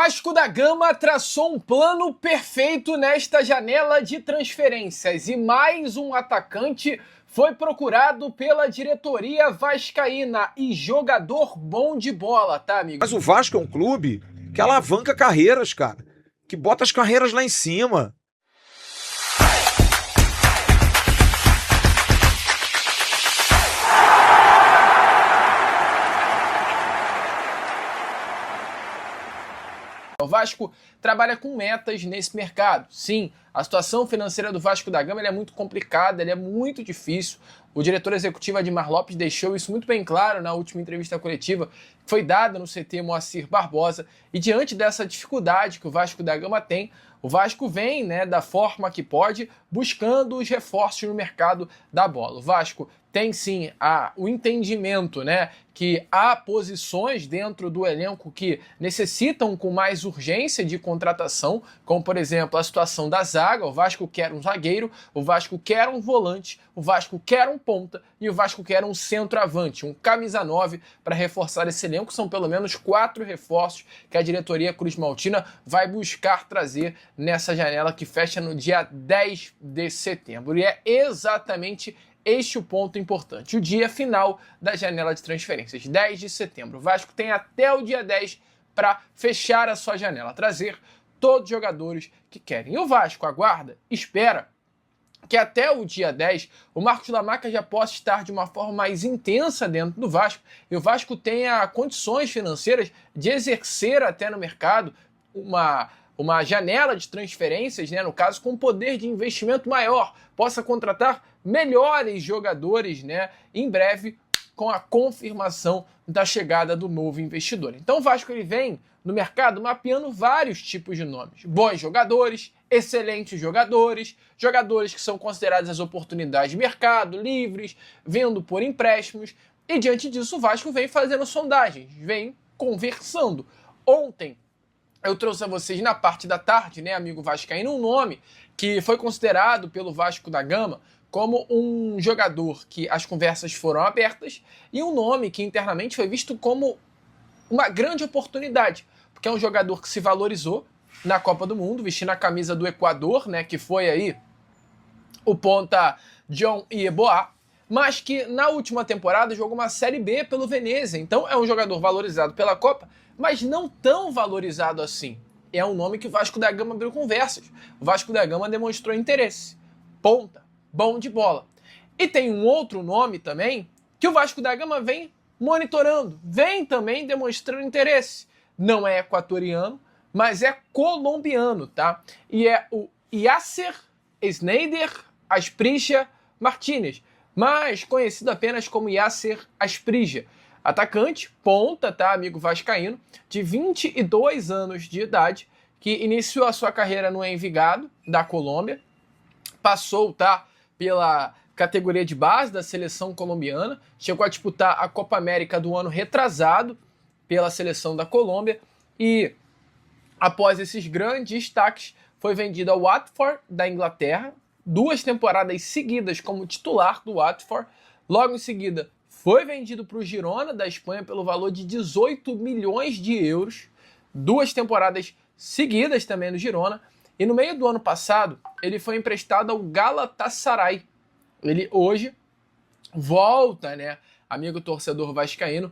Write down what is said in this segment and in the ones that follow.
Vasco da Gama traçou um plano perfeito nesta janela de transferências e mais um atacante foi procurado pela diretoria vascaína e jogador bom de bola, tá, amigo? Mas o Vasco é um clube que alavanca carreiras, cara, que bota as carreiras lá em cima. O Vasco trabalha com metas nesse mercado. Sim, a situação financeira do Vasco da Gama é muito complicada, é muito difícil. O diretor executivo Admar Lopes deixou isso muito bem claro na última entrevista coletiva que foi dada no CT Moacir Barbosa. E diante dessa dificuldade que o Vasco da Gama tem, o Vasco vem, da forma que pode, buscando os reforços no mercado da bola. O Vasco tem sim o entendimento, que há posições dentro do elenco que necessitam com mais urgência de contratação, como por exemplo a situação da zaga. O Vasco quer um zagueiro, o Vasco quer um volante, o Vasco quer um ponta e o Vasco quer um centroavante, um camisa 9 para reforçar esse elenco. São pelo menos 4 reforços que a diretoria Cruz Maltina vai buscar trazer nessa janela que fecha no dia 10 de setembro. E é exatamente este o ponto importante, o dia final da janela de transferências, 10 de setembro. O Vasco tem até o dia 10 para fechar a sua janela, trazer todos os jogadores que querem. E o Vasco aguarda, espera que até o dia 10 o Marcos Lamaca já possa estar de uma forma mais intensa dentro do Vasco e o Vasco tenha condições financeiras de exercer até no mercado uma janela de transferências, no caso, com poder de investimento maior, possa contratar melhores jogadores, em breve, com a confirmação da chegada do novo investidor. Então o Vasco ele vem no mercado mapeando vários tipos de nomes. Bons jogadores, excelentes jogadores, jogadores que são considerados as oportunidades de mercado, livres, vindo por empréstimos. E diante disso o Vasco vem fazendo sondagens, vem conversando. Ontem eu trouxe a vocês na parte da tarde, amigo vascaíno, um nome que foi considerado pelo Vasco da Gama como um jogador que as conversas foram abertas e um nome que internamente foi visto como uma grande oportunidade, porque é um jogador que se valorizou na Copa do Mundo, vestindo a camisa do Equador, que foi aí o ponta John Yeboah, mas que na última temporada jogou uma Série B pelo Venezia. Então é um jogador valorizado pela Copa, mas não tão valorizado assim. É um nome que o Vasco da Gama abriu conversas. O Vasco da Gama demonstrou interesse. Ponta, bom de bola. E tem um outro nome também que o Vasco da Gama vem monitorando, vem também demonstrando interesse. Não é equatoriano, mas é colombiano, tá? E é o Yasser Sneijder Asprilla Martínez, mais conhecido apenas como Yasser Asprilla. Atacante, ponta, tá, amigo vascaíno, de 22 anos de idade, que iniciou a sua carreira no Envigado, da Colômbia, passou, pela categoria de base da seleção colombiana, chegou a disputar a Copa América do ano retrasado pela seleção da Colômbia e, após esses grandes destaques, foi vendido ao Watford da Inglaterra, 2 temporadas seguidas como titular do Watford. Logo em seguida, foi vendido para o Girona da Espanha pelo valor de 18 milhões de euros, 2 temporadas seguidas também no Girona. E no meio do ano passado, ele foi emprestado ao Galatasaray. Ele hoje volta, amigo torcedor vascaíno,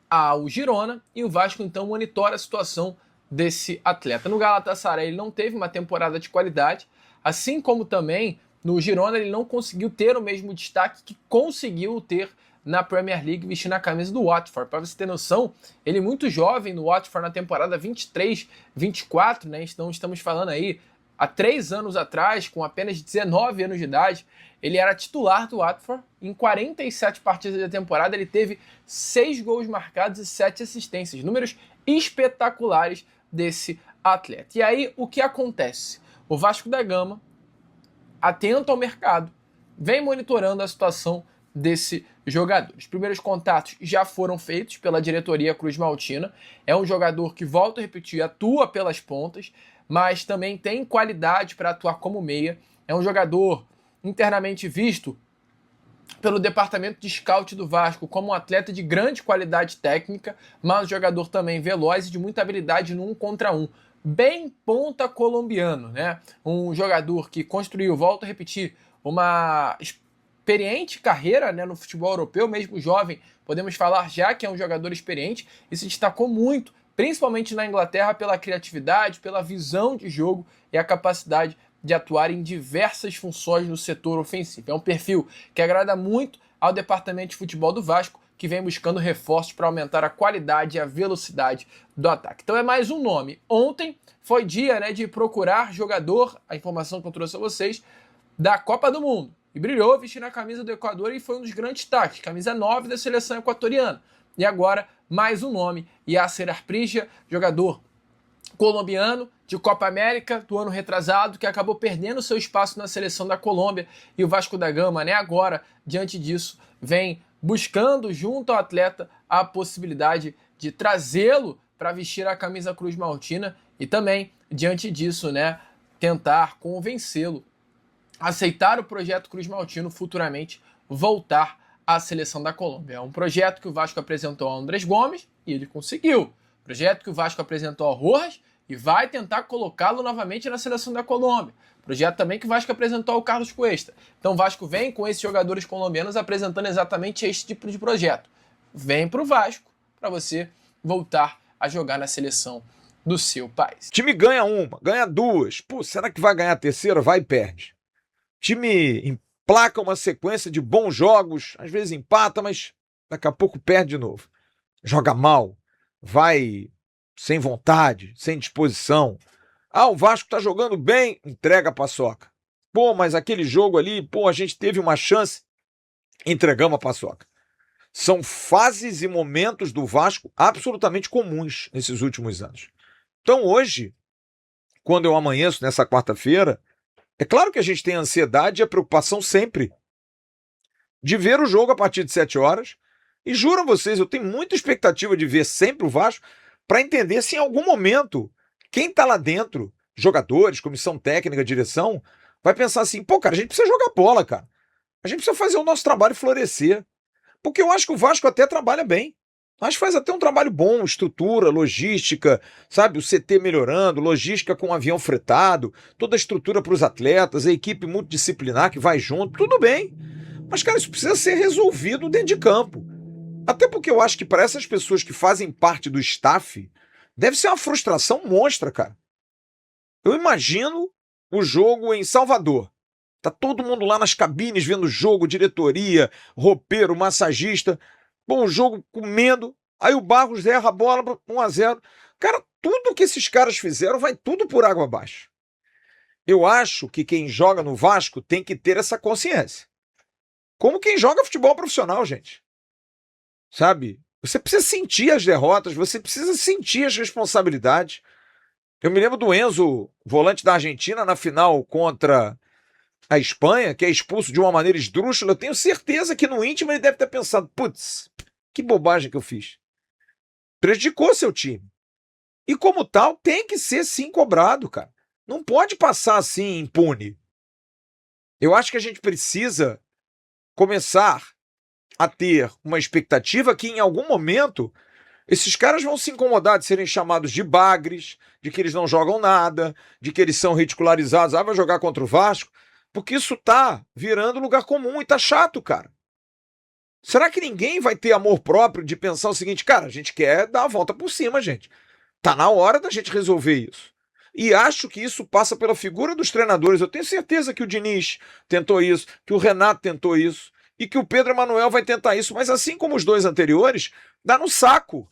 ao Girona, e o Vasco então monitora a situação desse atleta. No Galatasaray ele não teve uma temporada de qualidade, assim como também no Girona ele não conseguiu ter o mesmo destaque que conseguiu ter na Premier League vestindo a camisa do Watford. Para você ter noção, ele muito jovem no Watford na temporada 23-24, então estamos falando aí há 3 anos atrás, com apenas 19 anos de idade, ele era titular do Watford. Em 47 partidas da temporada ele teve 6 gols marcados e 7 assistências, números espetaculares desse atleta. E aí o que acontece? O Vasco da Gama, atento ao mercado, vem monitorando a situação desse jogador. Os primeiros contatos já foram feitos pela diretoria Cruz Maltina. É um jogador que, volto a repetir, atua pelas pontas, mas também tem qualidade para atuar como meia. É um jogador internamente visto pelo departamento de scout do Vasco como um atleta de grande qualidade técnica, mas um jogador também veloz e de muita habilidade no 1 contra 1. Bem ponta colombiano, né? Um jogador que construiu, volto a repetir, uma experiente carreira, né, no futebol europeu, mesmo jovem, podemos falar já que é um jogador experiente e se destacou muito, principalmente na Inglaterra, pela criatividade, pela visão de jogo e a capacidade de atuar em diversas funções no setor ofensivo. É um perfil que agrada muito ao departamento de futebol do Vasco, que vem buscando reforços para aumentar a qualidade e a velocidade do ataque. Então é mais um nome. Ontem foi dia, né, de procurar jogador, a informação que eu trouxe a vocês, da Copa do Mundo. E brilhou vestindo a camisa do Equador e foi um dos grandes destaques, camisa 9 da seleção equatoriana. E agora, mais um nome, Yasser Asprilla, jogador colombiano de Copa América do ano retrasado, que acabou perdendo seu espaço na seleção da Colômbia, e o Vasco da Gama, né, agora, diante disso, vem buscando junto ao atleta a possibilidade de trazê-lo para vestir a camisa Cruz Maltina e também, diante disso, né, tentar convencê-lo a aceitar o projeto Cruz Maltino, futuramente voltar à seleção da Colômbia. É um projeto que o Vasco apresentou ao Andrés Gomes e ele conseguiu. Projeto que o Vasco apresentou ao Rojas e vai tentar colocá-lo novamente na seleção da Colômbia. Projeto também que o Vasco apresentou ao Carlos Cuesta. Então o Vasco vem com esses jogadores colombianos apresentando exatamente esse tipo de projeto. Vem para o Vasco para você voltar a jogar na seleção do seu país. O time ganha uma, ganha duas. Pô, será que vai ganhar a terceira? Vai e perde. O time emplaca uma sequência de bons jogos, às vezes empata, mas daqui a pouco perde de novo. Joga mal, vai sem vontade, sem disposição. Ah, o Vasco tá jogando bem, entrega a paçoca. Pô, mas aquele jogo ali, pô, a gente teve uma chance, entregamos a paçoca. São fases e momentos do Vasco absolutamente comuns nesses últimos anos. Então hoje, quando eu amanheço nessa quarta-feira, é claro que a gente tem a ansiedade e a preocupação sempre de ver o jogo a partir de 7 horas. E juro a vocês, eu tenho muita expectativa de ver sempre o Vasco para entender se em algum momento quem está lá dentro, jogadores, comissão técnica, direção, vai pensar assim, pô, cara, a gente precisa jogar bola, cara. A gente precisa fazer o nosso trabalho florescer. Porque eu acho que o Vasco até trabalha bem. Acho que faz até um trabalho bom, estrutura, logística, sabe? O CT melhorando, logística com avião fretado, toda a estrutura para os atletas, a equipe multidisciplinar que vai junto, tudo bem. Mas, cara, isso precisa ser resolvido dentro de campo. Até porque eu acho que para essas pessoas que fazem parte do staff, deve ser uma frustração monstra, cara. Eu imagino o jogo em Salvador. Tá todo mundo lá nas cabines vendo o jogo, diretoria, roupeiro, massagista. Bom, o jogo comendo. Aí o Barros erra a bola 1-0. Cara, tudo que esses caras fizeram vai tudo por água abaixo. Eu acho que quem joga no Vasco tem que ter essa consciência. Como quem joga futebol profissional, gente. Sabe? Você precisa sentir as derrotas, você precisa sentir as responsabilidades. Eu me lembro do Enzo, volante da Argentina, na final contra a Espanha, que é expulso de uma maneira esdrúxula. Eu tenho certeza que no íntimo ele deve ter pensado, putz, que bobagem que eu fiz. Prejudicou seu time. E como tal, tem que ser sim cobrado, cara. Não pode passar assim impune. Eu acho que a gente precisa começar a ter uma expectativa que em algum momento esses caras vão se incomodar de serem chamados de bagres, de que eles não jogam nada, de que eles são ridicularizados, vai jogar contra o Vasco, porque isso tá virando lugar comum e tá chato, cara. Será que ninguém vai ter amor próprio de pensar o seguinte, cara, a gente quer dar a volta por cima, gente. Tá na hora da gente resolver isso. E acho que isso passa pela figura dos treinadores. Eu tenho certeza que o Diniz tentou isso, que o Renato tentou isso, e que o Pedro Emanuel vai tentar isso, mas assim como os dois anteriores, dá no saco.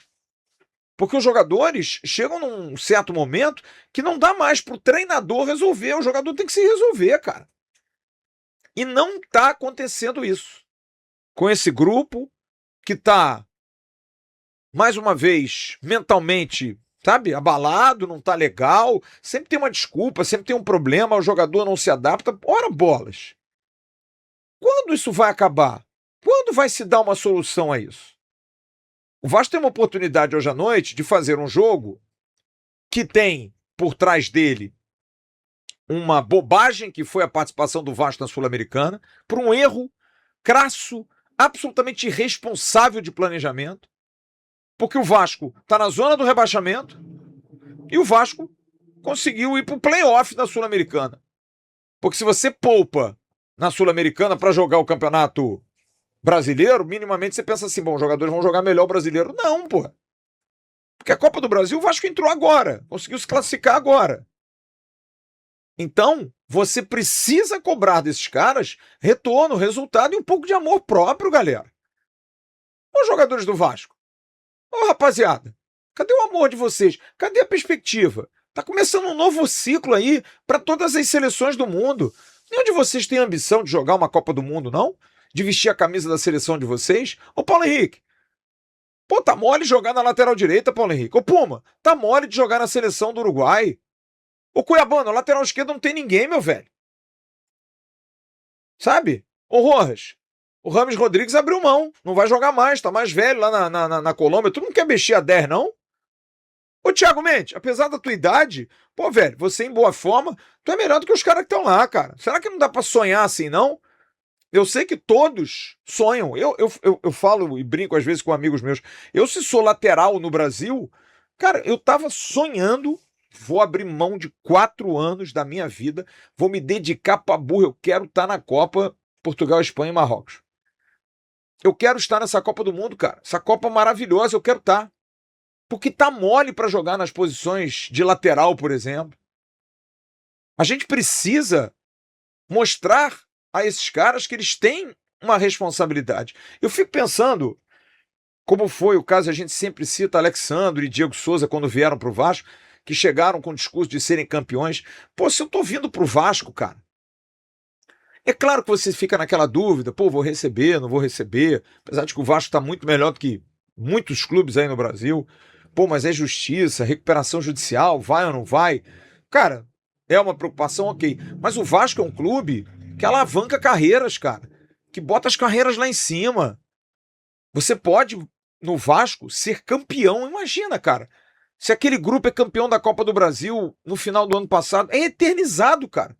Porque os jogadores chegam num certo momento que não dá mais pro treinador resolver, o jogador tem que se resolver, cara. E não tá acontecendo isso. Com esse grupo que tá, mais uma vez, mentalmente, sabe, abalado, não tá legal, sempre tem uma desculpa, sempre tem um problema, o jogador não se adapta. Ora bolas! Quando isso vai acabar? Quando vai se dar uma solução a isso? O Vasco tem uma oportunidade hoje à noite de fazer um jogo que tem por trás dele uma bobagem que foi a participação do Vasco na Sul-Americana, por um erro crasso, absolutamente irresponsável de planejamento, porque o Vasco está na zona do rebaixamento e o Vasco conseguiu ir para o playoff da Sul-Americana. Porque se você poupa na Sul-Americana para jogar o Campeonato Brasileiro, minimamente você pensa assim, bom, os jogadores vão jogar melhor o Brasileiro. Não, pô. Porque a Copa do Brasil, o Vasco entrou agora, conseguiu se classificar agora. Então, você precisa cobrar desses caras retorno, resultado e um pouco de amor próprio, galera. Os jogadores do Vasco. Ô, rapaziada, cadê o amor de vocês? Cadê a perspectiva? Tá começando um novo ciclo aí para todas as seleções do mundo. Nenhum de vocês tem ambição de jogar uma Copa do Mundo, não? De vestir a camisa da seleção de vocês? Ô, Paulo Henrique, pô, tá mole jogar na lateral direita, Paulo Henrique. Ô, Puma, tá mole de jogar na seleção do Uruguai. Ô, Cuiabano, lateral esquerdo não tem ninguém, meu velho. Sabe? Ô, Rojas, o Rames Rodrigues abriu mão. Não vai jogar mais, tá mais velho lá na Colômbia. Tu não quer mexer a 10, não? Ô, Thiago Mendes, apesar da tua idade, pô, velho, você em boa forma, tu é melhor do que os caras que estão lá, cara. Será que não dá pra sonhar assim, não? Eu sei que todos sonham. Eu falo e brinco às vezes com amigos meus. Eu, se sou lateral no Brasil, cara, eu tava sonhando, vou abrir mão de 4 anos da minha vida, vou me dedicar pra burro, eu quero estar na Copa Portugal, Espanha e Marrocos. Eu quero estar nessa Copa do Mundo, cara. Essa Copa maravilhosa, eu quero estar. Porque tá mole pra jogar nas posições de lateral, por exemplo. A gente precisa mostrar a esses caras que eles têm uma responsabilidade. Eu fico pensando, como foi o caso, a gente sempre cita Alexandre e Diego Souza quando vieram pro Vasco, que chegaram com o discurso de serem campeões. Pô, se eu tô vindo pro Vasco, cara, é claro que você fica naquela dúvida, pô, vou receber, não vou receber, apesar de que o Vasco tá muito melhor do que muitos clubes aí no Brasil. Pô, mas é justiça, recuperação judicial, vai ou não vai? Cara, é uma preocupação, ok. Mas o Vasco é um clube que alavanca carreiras, cara. Que bota as carreiras lá em cima. Você pode, no Vasco, ser campeão. Imagina, cara. Se aquele grupo é campeão da Copa do Brasil no final do ano passado, é eternizado, cara.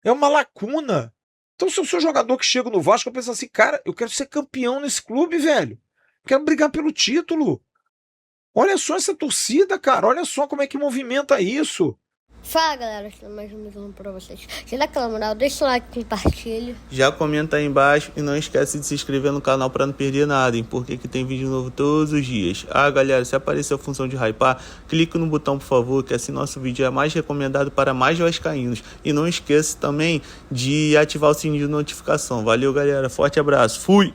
É uma lacuna. Então, se eu sou jogador que chega no Vasco, eu penso assim, cara, eu quero ser campeão nesse clube, velho. Quero brigar pelo título. Olha só essa torcida, cara. Olha só como é que movimenta isso. Fala, galera, estou mais um vídeo pra vocês. Se dá aquela moral, deixa o like, compartilha. Já comenta aí embaixo e não esquece de se inscrever no canal para não perder nada, hein? Porque que tem vídeo novo todos os dias. Ah, galera, se aparecer a função de hypar, clique no botão, por favor, que assim nosso vídeo é mais recomendado para mais vascaínos. E não esqueça também de ativar o sininho de notificação. Valeu, galera. Forte abraço. Fui!